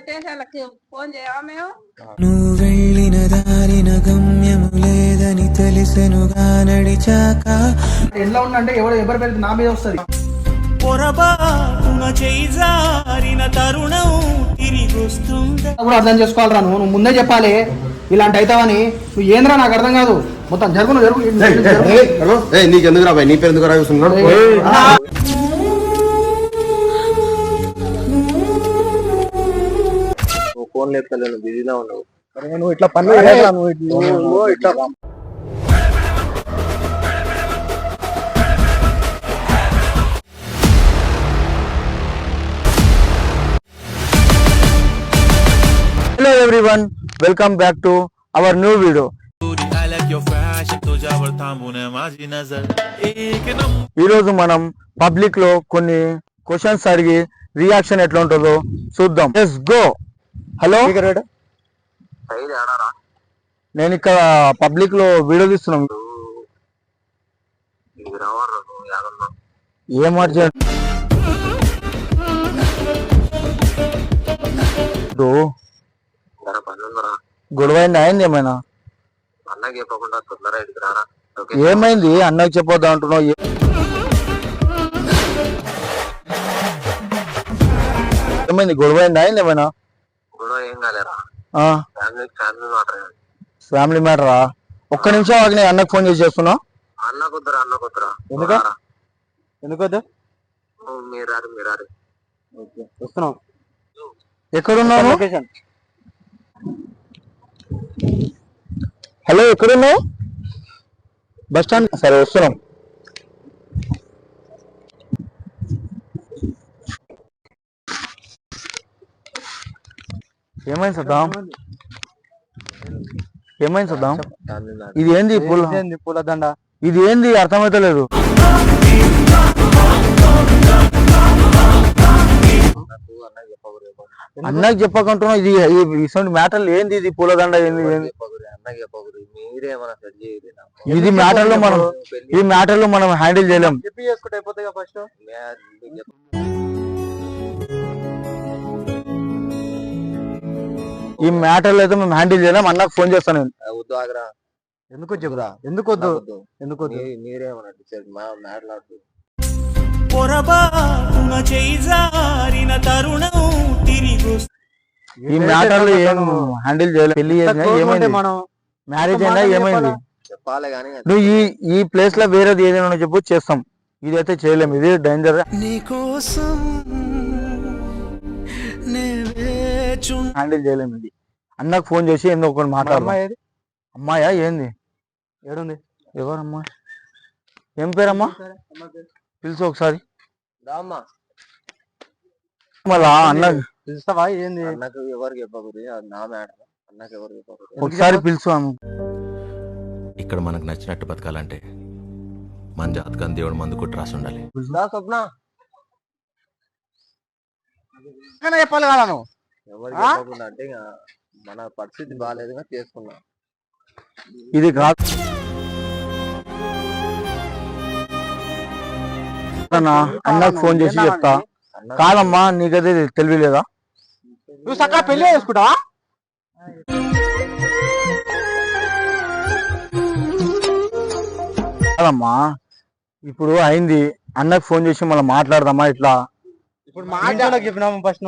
స్టేషన్లకి phone చేయవా మేము? నువ్వు వెళ్ళిన దారిన గమ్యము లేదని తెలిసెనుగా నడిచాక ఎలా ఉందంటే ఎవరి పేరు నా మీద వస్తుంది. పొరబాటున చేజారిన తరుణం తిరిగి వస్తుంది. అర్థం చేసుకోవాలరా, నువ్వు ముందే చెప్పాలి ఇలాంటి అవుతావని. నువ్వు ఏంద్రా నాకు అర్థం కాదు. మొత్తం జరుగు నీకెందుకు రా నీ పేరు ఎందుకు రాస్తున్నాడు? ఫోన్ లేపుతలేను, బిజీలో ఉన్నావు. నువ్వు ఇట్లా పనులు ఇట్లా Hello everyone, welcome back to our new video. ఈరోజు మనం పబ్లిక్ లో కొన్ని క్వశ్చన్స్ అడిగి రియాక్షన్ ఎట్లా ఉంటుందో చూద్దాం. Let's go. హలో, నేను ఇక్కడ పబ్లిక్ లో వీడియో తీస్తున్నాం. ఏం అర్జెంట్? గొడవ అయింది ఏమైనా? అన్నకి చెప్పకుండా తొందరగా ఇక్కడికి రారా. ఏమైంది? అన్నకి చెప్పొద్దు అంటున్నావు. ఏమైంది? గొడవ అయింది ఏమైనా? గొడవ ఏం కాలేరా, ఫ్యామిలీ మ్యాటరా? ఒక్క నిమిషం ఆగి, నేను అన్నకు ఫోన్ చేసి చేస్తున్నా. అన్నకొద్దురా ఎందుకొద్దు? మీరు వస్తున్నాం. ఎక్కడున్నావు? లొకేషన్. హలో, ఎక్కడున్నావు? Bus stand. సరే, వస్తున్నాం. ఏమైంది సద్దాం? ఇది ఏంది? పూల దండ. ఇది ఏంది? అర్థమైతలేదు. అన్నకి చెప్పకుంటున్నావు. ఇది ఇటువంటి మ్యాటర్లు ఏంది? ఇది పూలదండ ఏంది? ఇది మ్యాటర్లో మనం హ్యాండిల్ చేయలేం. ఈ మ్యాటర్లు అయితే మేము హ్యాండిల్ చేయలేం. అన్నకు ఫోన్ చేస్తాను నేను. ఎందుకు చెబుదా? ఎందుకొద్దు? మీరేమన్నా మాట్లాడుతూ ఈ మ్యాటర్లు ఏం హ్యాండిల్ చేయలేదు. పెళ్లి ఏమైంది? మనం మ్యారేజ్ అయినా ఏమైంది? చెప్పాలి కానీ నువ్వు ఈ ప్లేస్ లో వేరేది ఏదైనా చెప్పు, చేస్తాం. ఇదైతే చేయలేము. ఇది డేంజర్. హ్యాండిల్ చేయలేము. ఇది అన్నకు ఫోన్ చేసి ఏందో ఒకటి మాట్లాడు. అమ్మాయా ఏంది? ఏడుంది? ఎవరమ్మా? ఏం పేరమ్మా? పిలుసు ఒకసారి. మళ్ళా అన్నకు పిలుస్తావా ఏంది? అన్నకు ఎవరు చెప్పకూడదు, నా మేడం. అన్నకు ఎవరు చెప్పకూడదు. ఒకసారి పిలుసు. ఇక్కడ మనకు నచ్చినట్టు బతకాలంటే మన జాతకం దేవుడు మందు కొట్టి రాసి ఉండాలి. స్వప్న చెప్పాలి కదా నువ్వు. ఎవరు చెప్పకుండా అంటే మన పరిస్థితి బాగాలేదుగా చేసుకున్నా. ఇది కాదు అన్నకు ఫోన్ చేసి చెప్తా. కాదమ్మా, నీకైతే తెలియలేదా? నువ్వు సక్క పెళ్లి చేసుకుంటావా? కాదమ్మా, ఇప్పుడు అయింది. అన్నకు ఫోన్ చేసి మళ్ళీ మాట్లాడదామా? ఇట్లా ఇప్పుడు మాట్లాడక చెప్పినాము ఫస్ట్.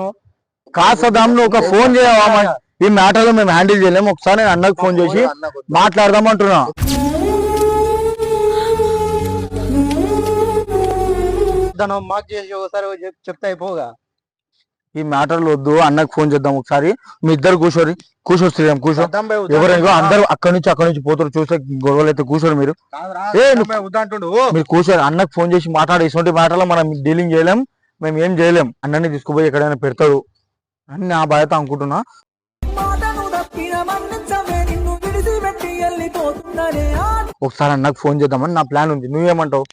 కాదు సదాం, నువ్వు ఒక ఫోన్ చేయవా? ఈ మ్యాటర్లో మేము హ్యాండిల్ చేయలేము. ఒకసారి నేను అన్నకు ఫోన్ చేసి మాట్లాడదాం అంటున్నా. మాకు చేసి ఒకసారి చెప్తా అయిపోగా. ఈ మ్యాటర్లు వద్దు, అన్నకు ఫోన్ చేద్దాం ఒకసారి. మీ ఇద్దరు కూర్చో శ్రీరామ్, కూర్చో. ఎవరైనా అందరూ అక్కడి నుంచి పోతారు. చూస్తే గొడవలు అయితే కూర్చోరు. మీరు కూర్చోరు. అన్నకు ఫోన్ చేసి మాట్లాడే. ఇటువంటి మ్యాటర్లో మనం డీలింగ్ చేయలేం, మేము ఏం చేయలేం. అన్నని తీసుకుపోయి ఎక్కడైనా పెడతాడు అని నా బాధ్యత అనుకుంటున్నా. ఒకసారి అన్నకు ఫోన్ చేద్దామని నా ప్లాన్ ఉంది. నువ్వేమంటావు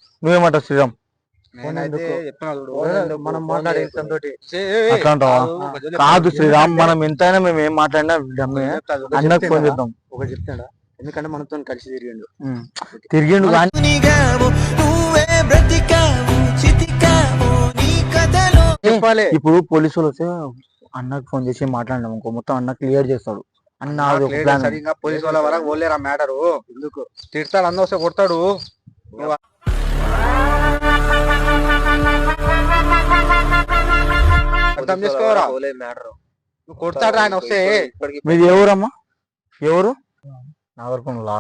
శ్రీరామ్? కాదు శ్రీరామ్, మనం ఎంతైనా మేము ఏం మాట్లాడినా అన్నకు ఫోన్ చేద్దాం. ఒకటి చెప్తాడా? ఎందుకంటే మనతో కలిసి తిరిగిండు కానీ ఇప్పుడు పోలీసులు వస్తే అన్నకు ఫోన్ చేసి మాట్లాడినాం ఇంకో మొత్తం అన్న క్లియర్ చేస్తాడు. అన్న అది ఒక plan. ఇంకా పోలీస్ వాళ్ళ వరకు పోలేరా మ్యాటరు ఎందుకు తిడతాడు అన్న వస్తే కొడతాడు. అర్థం చేసుకోరా మ్యాటర్ నువ్వు కొడతాడు ఆయన వస్తే. మీది ఎవరమ్మా? ఎవరు? నాగర్కొండలా?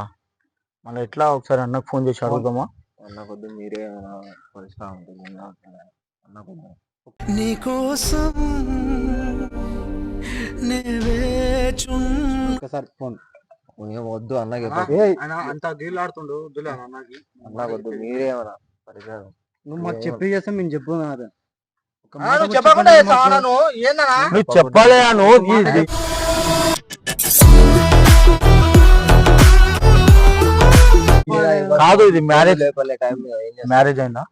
మళ్ళీ ఎట్లా ఒకసారి అన్నకు ఫోన్ చేసి అడుగుదామా? అన్న కొద్ది మీరే పరిస్థితి ఉంటుంది అన్న కొద్ది నీకోసం ఒకసారి ఫోన్ వద్దు అన్నకి అంత గీలాడుతుండు అన్న కొద్దు మీరేమన్నా పరిచయం నువ్వు మాకు చెప్పి చేస్తే మేము చెప్పు చెప్పకుండా నువ్వు చెప్పాలి. కాదు ఇది మ్యారేజ్ మ్యారేజ్ అయిందా?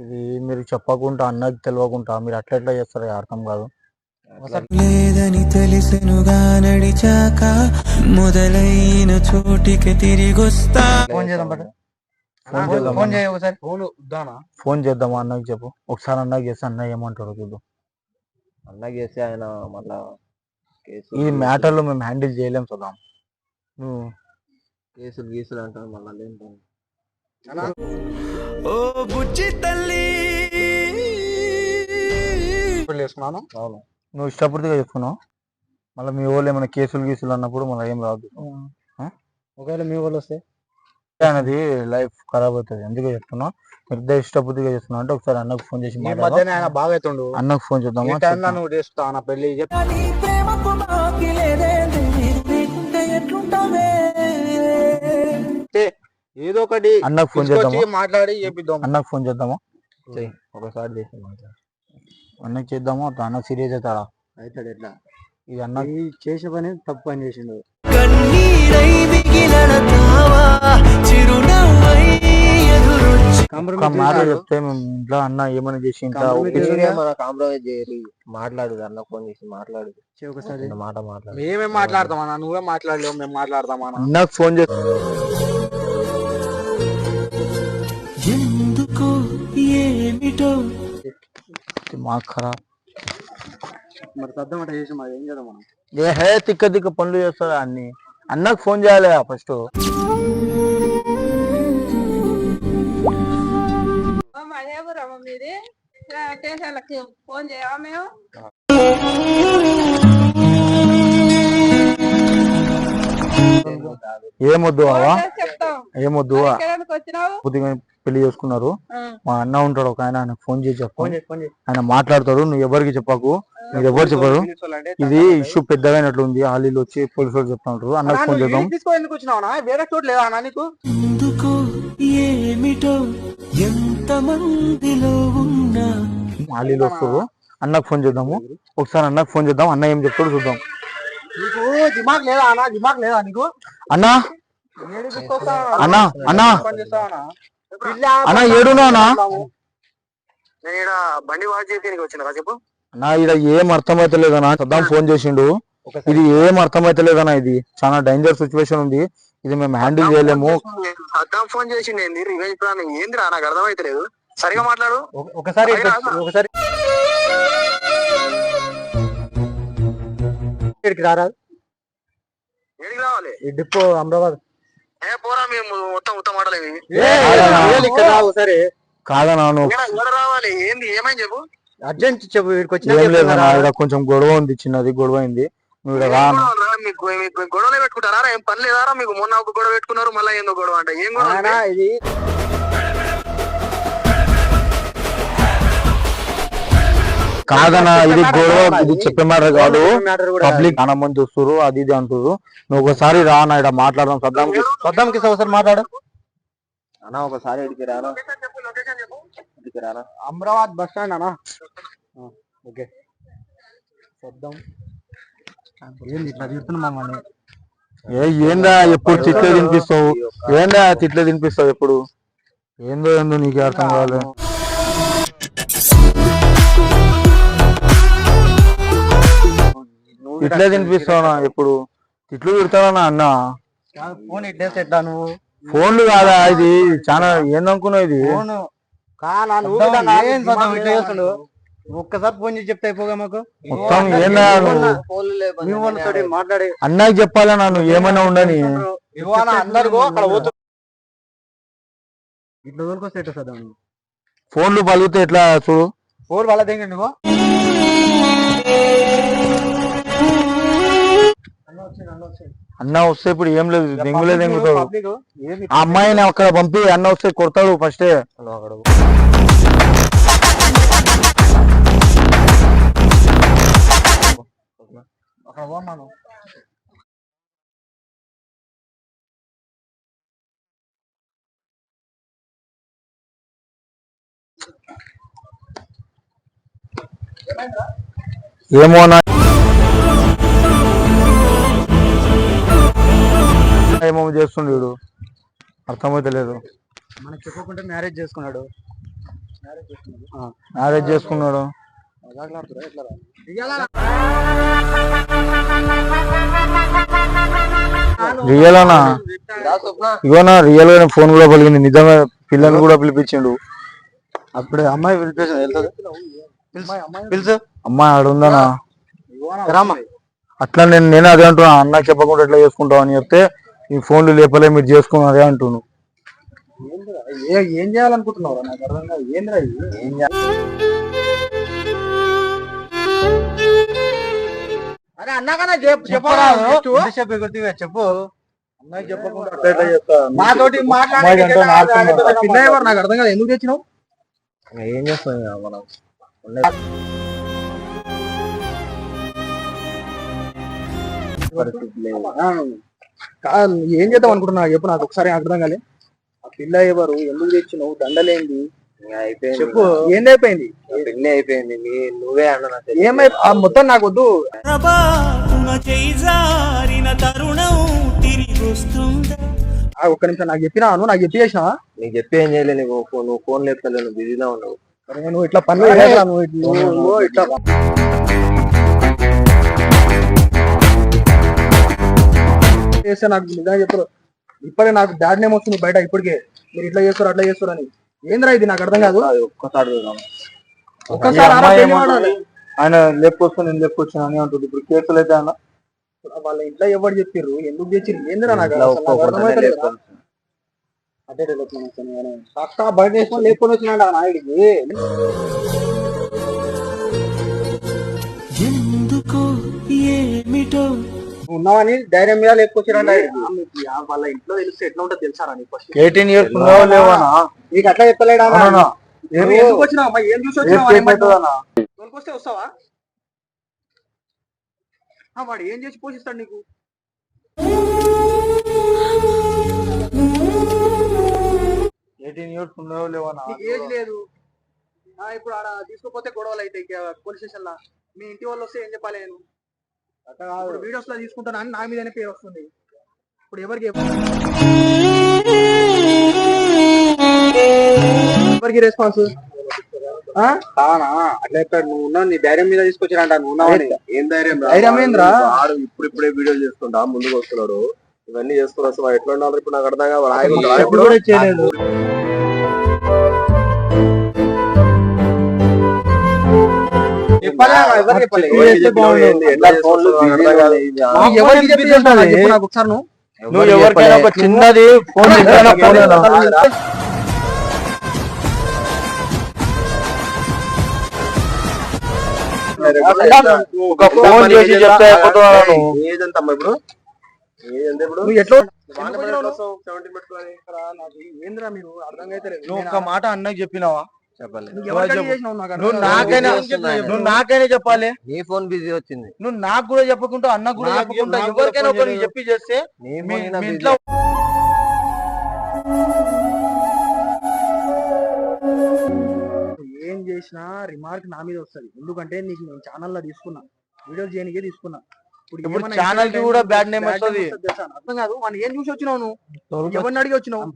ఇది మీరు చెప్పకుండా అన్నకి తెలియకుండా మీరు అట్లా ఎట్లా చేస్తారు అర్థం కాదు. లేదని తెలిసెనుగా నడిచాక మొదలైన చోటికి తిరిగొస్తా. ఫోన్ చేద్దాం ఫోన్ చేయ ఒకసారి ఫోన్ చేద్దామా అన్నకి చెప్పు ఒకసారి. అన్నకి చేస్తే అన్న ఏమంటారు చూద్దాం. అన్నకి చేస్తే ఆయన మళ్ళా ఈ మ్యాటర్లో మేము హ్యాండిల్ చేయలేం చూద్దాం. నువ్వు కేసులు గీసులు అంటారు మళ్ళా లేని ఓ బుజ్జి తల్లి వేసుకున్నాను. అవును నువ్వు ఇష్టపూర్తిగా చెప్పుకున్నావు. మళ్ళీ మీ వాళ్ళు ఏమైనా కేసులు గీసులు అన్నప్పుడు మళ్ళీ ఏం రాదు. ఒకవేళ మీ వాళ్ళు వస్తే అనేది లైఫ్ ఖరాబ్ అవుతుంది. ఎందుకు చెప్తున్నావు? పెద్ద ఇష్టపూర్తిగా చేస్తున్నావు అంటే ఒకసారి అన్నకు ఫోన్ చేసి ఆయన బాగా అవుతుండు. అన్నకు ఫోన్ చేద్దామా? నువ్వు చేస్తా నా పెళ్లి ఏదో ఒకటి అన్నకు ఫోన్ చేద్దామా? మాట్లాడి చేపిద్దాం. అన్నకు ఫోన్ చేద్దామా? ఒకసారి చేసి అన్నకు చేద్దామా? అన్నకు సీరియస్ అవుతాడా? అవుతాడు. ఎట్లా ఇది అన్న చేసిన పని తప్పు పని చేసిండు. కన్నీరై మిగిలిన తావా చిరునవ్వై ఎదురొచ్చి మాట చెప్తే మేము ఇంట్లో అన్న ఏమైనా చేసి కాంప్రమైజ్ చేయాలి. మాట్లాడు అన్న ఫోన్ చేసి మాట్లాడు ఒకసారి మాట మాట్లాడు. మేమేం మాట్లాడతామన్నా? నువ్వే మాట్లాడలేవు మేము మాట్లాడతామన్నా? అన్నకు ఫోన్ చేస్తా. ఎందుకో ఏమిటో మాకు ఖరాబ్. మరి సర్దమంట చేసి మరి ఏం చేద్దాం మనం? ఏ తిక్క తిక్క పనులు చేస్తారా అన్ని? అన్నకు ఫోన్ చేయాలి ఫస్ట్. మహేపురం మీది స్టేషన్లకి ఫోన్ చేయవా మేము? ఏమొద్దు అవా చెప్తాం. ఏమొద్దు. వచ్చినావు కొద్దిగా పెళ్లి చేసుకున్నారు. మా అన్న ఉంటాడు ఒక ఆయన ఫోన్ చేసి చెప్పు. ఆయన మాట్లాడతాడు. నువ్వు ఎవరికి చెప్పకు. మీరు ఎవరు చెప్పరు. ఇది ఇష్యూ పెద్దగా ఉంది. హాలీలు వచ్చి పోలీసు వాళ్ళు చెప్తా ఉంటారు. అన్నకు ఫోన్ చేద్దాం. వేరే చోటు లేదా నీకు? ఎందుకో ఏమిటో ఎంతమందిలో ఉన్నా హాలీలు వస్తారు. అన్నకు ఫోన్ చేద్దాము ఒకసారి. అన్నకు ఫోన్ చేద్దాం. అన్న ఏం చెప్తాడు చూద్దాం. నీకు దిమాగ్ లేదా అన్న? దిమాగ్ లేదా నీకు? అన్నా అన్నా అన్నా అన్నా ఏడున్నా బండి వాచ్ చేసి వచ్చిన చెప్పు. అన్నా ఇది ఏం అర్థమైతలేదన్నా. సద్దాం ఫోన్ చేసిండు. ఇది ఏం అర్థమైతలేదన్నా. ఇది చాలా డేంజర్ సిచ్యువేషన్ ఉంది. ఇది మేము హ్యాండిల్ చేయలేము. సద్దాం ఫోన్ చేసిండు. ఏంది రివెంజ్ ప్లాన్ ఏందిరా? నాకు అర్థమైతలేదు. సరిగా మాట్లాడు ఒకసారి. ఒకసారి రారాదు. ఏడికి రావాలి? ఈ డిపో అమరాబాద్. పోరా మేము మొత్తం ఉత్త మాటలేవి. సరే కాదన్నా నువ్వు రావాలి. ఏంది ఏమైంది చెప్పు. అర్జెంట్ చెప్పు. కొంచెం గొడవ ఉంది. చిన్నది గొడవ అయింది. నువ్వు మీకు గొడవలే పెట్టుకుంటారా? ఏం పని లేదారా మీకు? మొన్న ఒక గొడవ పెట్టుకున్నారు. మళ్ళీ ఏందో గొడవ అంటే ఏం గొడవ ఇది? కాదన్నా ఇది గొడవ. ఇది చెప్పే మాట కాదు. పబ్లిక్ చాలా మంది చూస్తారు. అది ఇది అంటారు. నువ్వు ఒకసారి రా నా ఇక్కడ మాట్లాడదాం. సద్దాంకి ఒకసారి మాట్లాడు అన్న. ఒకసారి అమరాబాద్ బస్ స్టాండ్ అన్నా. ఓకే సద్దాం. ఏంది ఇట్లా తిడుతున్నామని? ఏందా ఎప్పుడు తిట్లే తినిపిస్తావు? ఏందా తిట్లే తినిపిస్తావు ఎప్పుడు? ఏందో నీకు అర్థం కావాలి. తిట్లే తినిపిస్తావునా ఎప్పుడు? తిట్లు తిడతావా అన్న? ఫోన్ ఇట్లేసి ఎట్లా నువ్వు? ఫోన్లు కాదా ఇది? చాలా ఏందనుకున్నావు ఇది? ఒక్కసారి ఫోన్ చేసి చెప్తే అయిపోగా మాకు మొత్తం ఏందా నువ్వు మాట్లాడే అన్నకి చెప్పాలన్నా నువ్వు ఏమైనా ఉండని అందరికో అక్కడ పోతు ఇట్లా వస్తే ఎట్లా సార్ ఫోన్లు పలిగితే ఎట్లా చూడు ఫోన్ వాళ్ళ దగ్గర నువ్వు అన్న వస్తే ఇప్పుడు ఏం లేదు దెంగులే దెంగుతాడు ఆ అమ్మాయిని అక్కడ పంపి అన్న వస్తే కొడతాడు ఫస్టే అక్కడ పోమాను ఏమో ఏమో చేస్తుండే వీడు అర్థమైతే లేదు మనకు చెప్పకుండా మ్యారేజ్ చేసుకున్నాడు మ్యారేజ్ చేసుకున్నాడు రియల్ అన్నా ఇగోనా రియల్ గా ఫోన్ కూడా పలిగింది నిజంగా పిల్లని కూడా పిలిపించిండు అప్పుడే అమ్మాయి పిలిపేసిన పిలుసు అమ్మాయి ఆడుందనా అట్లా నేను అదే అంటున్నా అన్నకి చెప్పకుండా ఎట్లా చేసుకుంటావు అని చెప్తే ఈ ఫోన్లు లేపలే మీరు చేసుకున్నారే అంటున్నాను ఏం చేయాలనుకుంటున్నావు నాకు అర్థం కాదు ఏంద్రా ఏం అరే అన్నాకన్నా చెప్పు అన్నకి చెప్పకుండా మాతోటి నాకు అర్థం కాదు ఎందుకు తెచ్చినావు ఏం చేస్తాం మనం ఏం చేద్దాం అనుకుంటున్నా చెప్పు నాకు ఒకసారి అర్థం కాలే ఆ పిల్ల ఎవరు ఎందుకు తెచ్చినావు దండలేంది చెప్పు ఏంది అయిపోయింది పెళ్లి అయిపోయింది నువ్వే అన్న ఏమై మొత్తం నాకు వద్దు ఒక్క నిమిషం నాకు చెప్పినా నాకు చెప్పి చేసినావా నీకు చెప్పి ఏం చేయలే నువ్వు ఫోన్ లేపుతలే నువ్వు బిజీగా ఉన్నావు నువ్వు ఇట్లా పనులు నువ్వు ఇట్లా చేస్తే నాకు నిజంగా చెప్పరు ఇప్పుడే నాకు బ్యాడ్ నేమ్ వస్తుంది బయట ఇప్పటికే మీరు ఇట్లా చేస్తారు అట్లా చేస్తారు అని ఏంద్రా ఇది నాకు అర్థం కాదు ఒక్కసారి ఆయన లేపుకొస్తా నేను లేపుకొచ్చాను అని అంటుంది ఇప్పుడు కేసులు అయితే అన్న వాళ్ళ ఇంట్లో ఎవరు చెప్పారు ఎందుకు తెచ్చిర్రు ఏందిరా నాకు అదే పక్కా బయట వేసుకొని లేపుకొని వచ్చినాడు ఆ నాయుడికి ఎందుకో ఏమిటో ఉన్నావని ధైర్యం మీద లేపుకొచ్చిరంట వాళ్ళ ఇంట్లో తెలిస్తే ఎట్లా ఉంటుందో తెలుసారా నీకు 18 years ఉన్నావా లేవానా నీకు అట్లా చెప్పలేడా ఎందుకు వచ్చినావు ఏం చూసి వచ్చినావు వస్తావా వాడు ఏం చేసి పోషిస్తాడు నీకు 18 years ఉన్నావా లేవానా ఏజ్ లేదు ఇప్పుడు ఆడ తీసుకోపోతే గొడవలు అయితే పోలీస్ స్టేషన్ లా మీ ఇంటి వాళ్ళు వస్తే ఏం చెప్పాలి నేను ఇప్పుడు వీడియోస్ లో తీసుకుంటాను అని నా మీదనే పేరు వస్తుంది ఇప్పుడు ఎవరికి రెస్పాన్స్ అట్లా చెప్పాడు నువ్వు ఉన్నావు నీ ధైర్యం మీద తీసుకొచ్చిరంట నువ్వు ఉన్నావు ఏం ధైర్యం ఏంద్రా వాడు ఇప్పుడే వీడియో చేస్తుంటా ముందుకు వస్తున్నాడు ఇవన్నీ చేసుకుని వస్తా ఎట్లా ఉన్నారు ఇప్పుడు నాకు అర్థం కాదు నువ్వు ఎవరికైనా ఒక చిన్నది ఫోన్ ఒక ఫోన్ చేసి చెప్తే అయిపోతున్నాను నువ్వు ఎట్లా ఏంద్రా మీరు అర్థం అయితే నువ్వు ఒక మాట అన్నకి చెప్పినావా చెప్పాలి నువ్వు నాకైనా చెప్పాలి నీ ఫోన్ బిజీ వచ్చింది నువ్వు నాకు కూడా చెప్పకుండా అన్న కూడా చెప్పకుండా ఎవరికైనా ఒకరికి చెప్పి చేస్తే మీ ఇంట్లో ఏం చేసినా రిమార్క్ నా మీద వస్తుంది ఎందుకంటే నీకు నేను ఛానల్లో తీసుకున్నా వీడియోస్ చేయడానికే తీసుకున్నా ఇప్పుడు ఛానల్ కి కూడా బ్యాడ్ నేమ్ వస్తుంది అర్థం కాదు మనం ఏం చూసి వచ్చినావు నువ్వు ఎవరిని అడిగి వచ్చినావు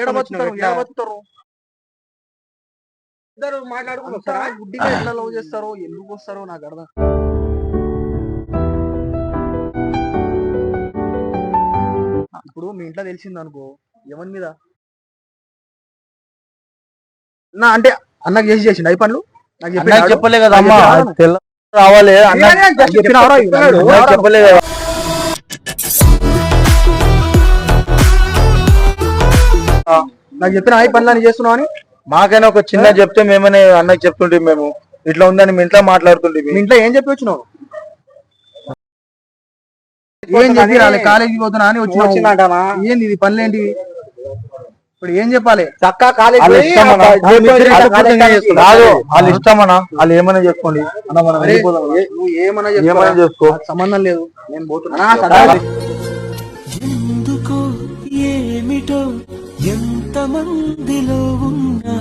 ఏడబతుతారు ఇద్దరు మాట్లాడుకుంటారా గుడ్డిగా ఎట్లా లవ్ చేస్తారో ఎందుకు వస్తారో నాకు అర్థం ఇప్పుడు మీ ఇంట్లో తెలిసింది అనుకో ఎవరి మీద నా అంటే అన్నకు చేసిండు అయి పనులు అన్నకి చెప్పలే కదా అమ్మ, తెల్ల రావాలి అన్న చెప్పలే కదా. నాకు చెప్పిన ఈ పనులు చేస్తున్నావు అని. మాకైనా ఒక చిన్న చెప్తే మేమనే అన్నకి చెప్తుంటే, మేము ఇట్లా ఉందని మీ ఇంట్లో మాట్లాడుతుంటే. మీ ఇంట్లో ఏం చెప్పి వచ్చినావు? ఏం చెప్పి రాలే, కాలేజీకి పోతున్నా అని వచ్చినా. ఏంది ఇది పనులు ఏంటి? ఇప్పుడు ఏం చెప్పాలి? చక్కా కాలేజీ వాళ్ళ ఇష్టమన్నా, వాళ్ళు ఏమైనా చేసుకోండి అన్న, మనం వెళ్ళిపోదాం. నువ్వు ఏమన్నా చేసుకో, సంబంధం లేదు, నేను పోతున్నా. ఎందుకో ఏమిటో ఎంత మందిలో ఉన్నా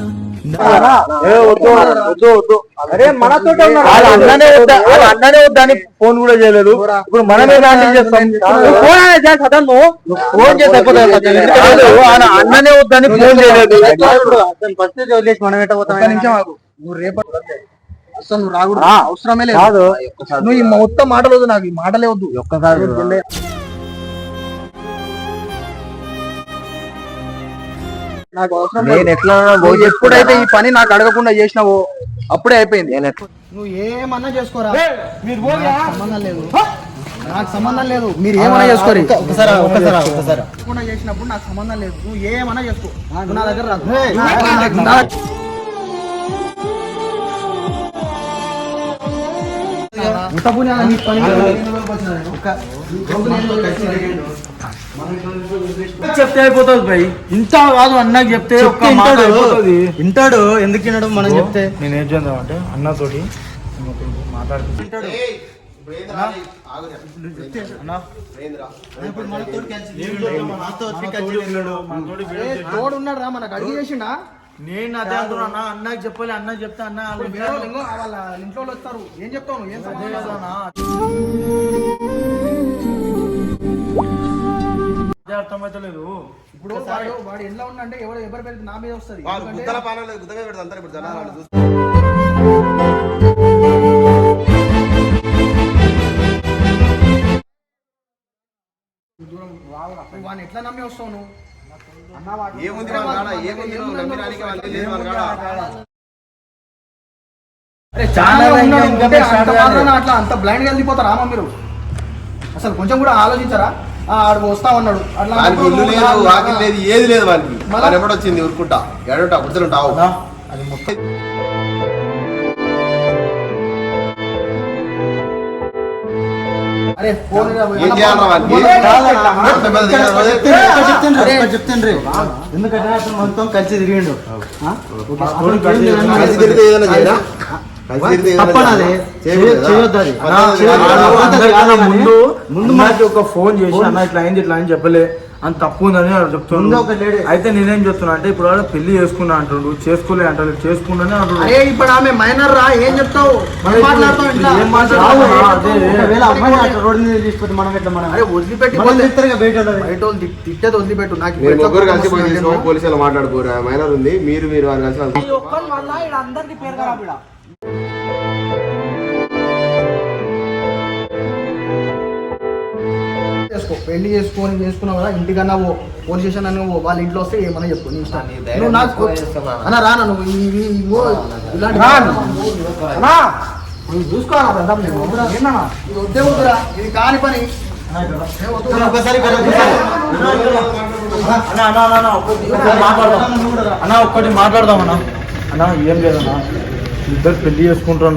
అరే మనతో అన్ననే వద్దని ఫోన్ కూడా చేయలేదు. ఇప్పుడు మనమే హ్యాండిల్ చేస్తాం. ఫోన్ చేసి అన్ననే వద్దని ఫోన్ చేయలేదు. మనం ఎట్ట పోతాం? నువ్వు రేపటి అసలు నువ్వు రాకూడదు, అవసరమే లేదు. నువ్వు ఈ మొత్తం మాటలు వద్దు, నాకు ఈ మాటలే వద్దు. ఒక్కసారి నాకు అవసరం లేదు. నువ్వు ఎప్పుడైతే ఈ పని నాకు అడగకుండా చేసినావో అప్పుడే అయిపోయింది. నువ్వు ఏమన్నా చేసుకోరా, మీరు సంబంధం లేదు, నాకు సంబంధం లేదు. మీరు ఏమన్నా చేసుకోరు, ఒకసారి చేసినప్పుడు నాకు సంబంధం లేదు. నువ్వు ఏమన్నా చేసుకో, నా దగ్గర రాదు. చెప్తే అయిపోతుంది భయ్, ఇంత కాదు అన్నకి చెప్తే వింటాడు. ఎందుకు వినడం? మనం చెప్తే నేను ఏం చేద్దాం అంటే అన్నతోటి మాట్లాడుతుంటాడు. తోడు ఉన్నాడు రా, మనకు అడిగి చేసిండా? నేను అదే అంటున్నా, అన్నకి చెప్పాలి, అన్నకి చెప్తే అన్న వాళ్ళ ఇంట్లో వస్తారు. ఏం చెప్తావు నువ్వు? ఏం అర్థమైతలేదు. ఇప్పుడు వాడు ఎలా ఉండంటే ఎవరి పేరు నా మీద వస్తుంది. వాడిని ఎట్లా నమ్మి వస్తావు నువ్వు? అట్లా అంత బ్లైండ్ గా వెళ్ళిపోతారా అమ్మ మీరు? అసలు కొంచెం కూడా ఆలోచించారా? ఆడు వస్తామన్నాడు, అట్లా ఇల్లు లేదు, వాకిల్ లేదు, ఏది లేదు వానికి. మరి ఎప్పుడొచ్చింది ఊరుకుంటా ఎడుంటా గుర్తుంటావు. అది మొత్తం అరే ఫోన్ చెప్తాను. ఎందుకంటే అతను మొత్తం కలిసి తిరిగిండు. ముందు మాకు ఒక ఫోన్ చేసి అన్న ఇట్లా అయింది, ఇట్లా అని చెప్పలే అని తప్పు ఉందని చెప్తున్నాడు. అయితే నేనేం చెప్తున్నా అంటే, ఇప్పుడు వాడు పెళ్లి చేసుకున్నా అంటుండు, చేసుకోలే అంటాడు, చేసుకున్నానే అంటుండు. ఇప్పుడు ఆమె మైనర్ రా, ఏం చెప్తావు? తిట్టేది వదిలిపెట్టు. నాకు పోలీసులు మాట్లాడుకోరా, మైనర్ ఉంది, మీరు కలిసి చేసుకో. పెళ్లి చేసుకున్నావు కదా, ఇంటికన్నా పో, పోలీస్ స్టేషన్ అన్న పో. వాళ్ళ ఇంట్లో వస్తే ఏమన్నా చెప్పు, నీ ఇష్టం. నువ్వు నాకు అన్నా రానా, నువ్వు ఇలాంటి చూసుకోవాలా? ఇది వద్దే వద్దురా, ఇది కాని పని. అన్నా ఒక్కటి మాట్లాడదాం అన్నా. అన్నా ఏం లేదన్నా, ఇద్దరు పెళ్లి చేసుకుంటారు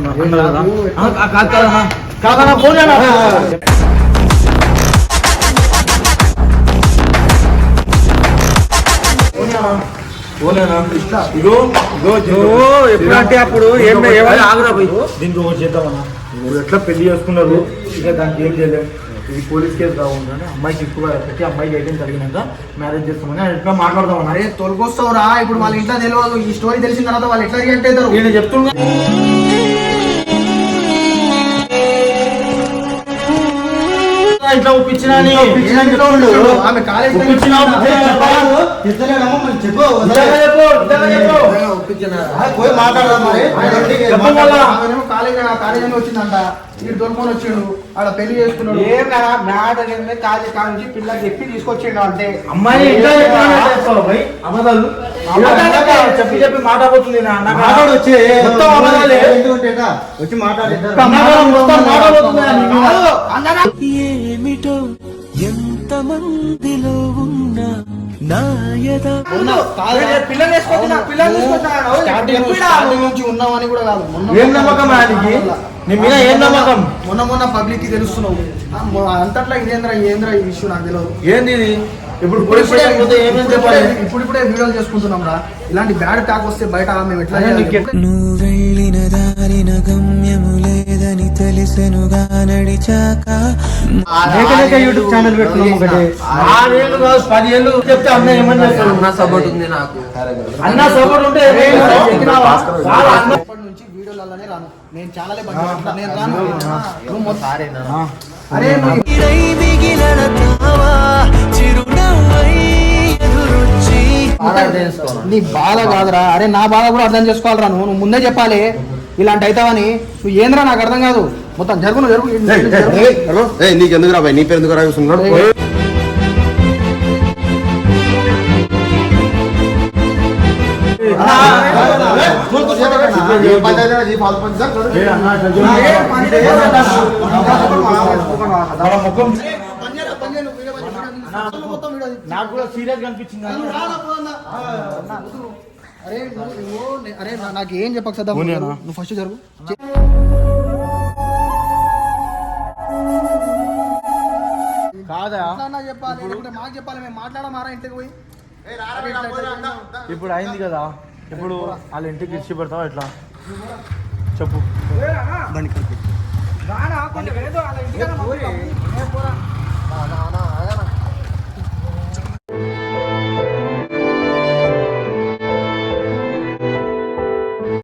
కాదన్నా, ఫోన్ ఎప్పుడంటే అప్పుడు దీనికి ఒకటి చేద్దామన్నా. ఇప్పుడు ఎట్లా పెళ్లి చేసుకున్నారు, ఇక దానికి ఏం చేయలేము. ఇది పోలీస్ కేసు కావాలి, అమ్మాయికి ఎక్కువ పెట్టి అమ్మాయికి అయితే జరిగినాక మ్యారేజ్ చేస్తామని ఎట్లా మాట్లాడదామన్నా. అరే తొలగొస్తావురా, ఇప్పుడు వాళ్ళ ఇంట్లో తెలియదు. ఈ స్టోరీ తెలిసిన తర్వాత వాళ్ళు ఎట్లా రియాక్ట్ అవుతారు? నేను చెప్తున్నా. ఇట్లా ఒప్పించినా ఆమె కాలేజ్ పోయి మాట్లాడదాం కాలేజ్ అని వచ్చిందంట వీడు దొరుకుని వచ్చిండు ఆడ పెళ్లి చేసుకున్నాడు ఏం మ్యాటర్ కాలేజ్ కాలేజ్ పిల్లకి చెప్పి తీసుకొచ్చిండు అంటే అమ్మాయి చెప్పి చెప్పి మాట్లాడుతుంది వచ్చి ఏమిటో ఎంత మందిలో ఉన్నా నాయద స్టార్టింగ్ నుంచి ఉన్నామని కూడా కాదు ఏం నమ్మకం నీ మీద ఏం నమ్మకం మొన్న పబ్లిక్ కి తెలుస్తున్నావు అంతట్లా ఏంద్రా ఈ విషయం నాకు తెలియదు ఏంది ఇది ఇప్పుడు ఇప్పుడిప్పుడే వీడియోలు చేసుకుంటున్నాం రా ఇలాంటి బ్యాడ్ టాక్ వస్తే బయట మేము ఎట్లా నువ్వు వెళ్ళిన దారిన గమ్యము లేదని తెలిసెనుగా నడిచాక యూట్యూబ్ ఛానల్ పెట్టుకున్నాం ఒకటి 6 ఏళ్ళు కాదు 10 ఏళ్ళు చెప్తే అన్న ఏమని చేస్తాడు అన్న సపోర్ట్ ఉంది నాకు అన్న సపోర్ట్ ఉంటే ఇప్పటి నుంచి వీడియోలలోనే రాను నేను ఛానలే నేను రాను అరే మిగిలిన తావా చిరునవ్వై ఎదురొచ్చి నీ బాధ కాదురా అరే నా బాధ కూడా అర్థం చేసుకోవాలరా నువ్వు ముందే చెప్పాలి ఇలాంటి అవుతావని నువ్వు ఏంద్రా నాకు అర్థం కాదు మొత్తం జరుగు నీకెందుకు రా నీ పేరు ఎందుకు రాస్తున్నాడు నాకు కూడా సీరియస్ గా అనిపించింది అరే నాకు ఏం చెప్పక సదా నువ్వు ఫస్ట్ జరుగు కాదా చెప్పాలి మాకు చెప్పాలి మేము మాట్లాడమారా ఇంటికి పోయి ఇప్పుడు అయింది కదా ఇప్పుడు వాళ్ళ ఇంటికి ఇచ్చి పెడతావా ఎట్లా చెప్పు